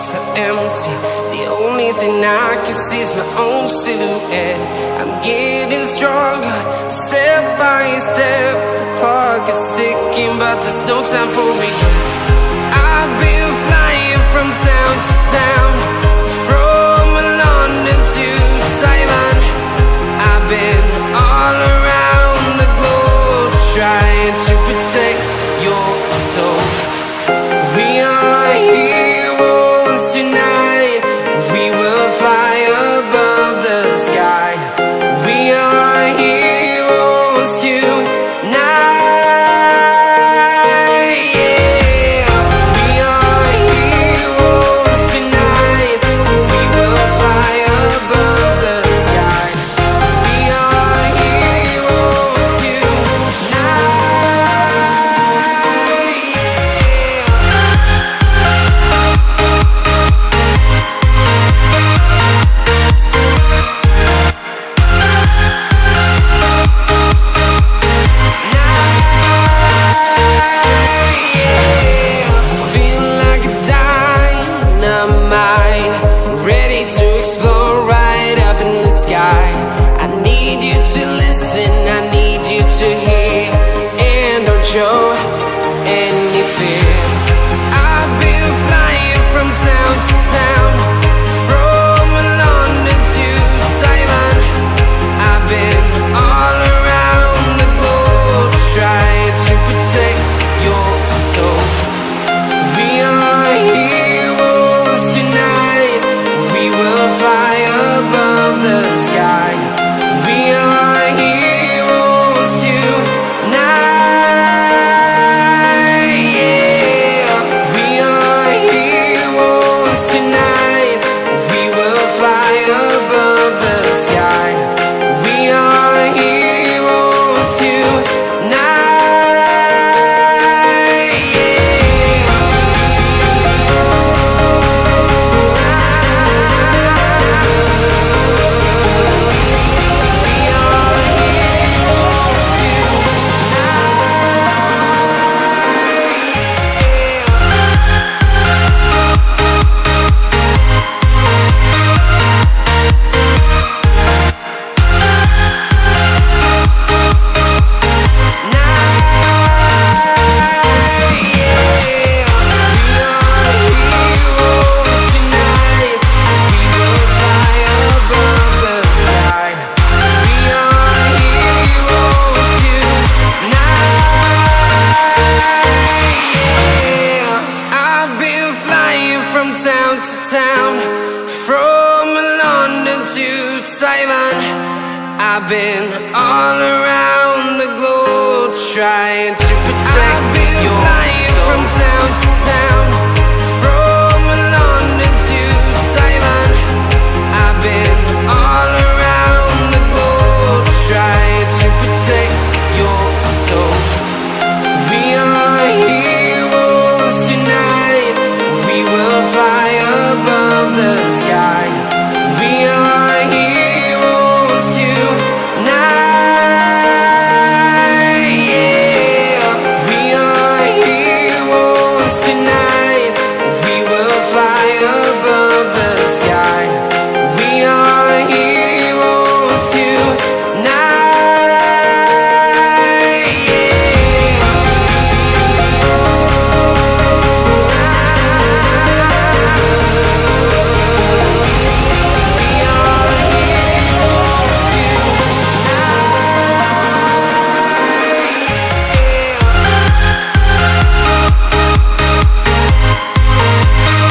so empty. The only thing I can see is my own silhouette. I'm getting stronger, step by step. The clock is ticking, but there's no time for regrets. I've been flying from town to town, from London to Taiwan. I've been all around the globe, trying to protect your soul. We are heroes tonight. We will fly above the sky. We are heroes tonight. Yeah. We are heroes tonight. We will fly above the sky. We are heroes tonight. To explore right up in the sky. I need you to listen, I need you to hear, and don't show any fear. I've been flying from town to town, from London to Taiwan. I've been all around the globe, trying to protect your soul. We are heroes tonight. We will fly above the sky. We are heroes tonight. Yeah. We are heroes tonight. We will fly above the sky. We are heroes tonight. From town to town, from London to Taiwan. I've been all around the globe, trying to protect your soul. From town to town, from London to Taiwan. I've been all around the globe, trying to protect your soul. We are heroes tonight. We will fly above the sky.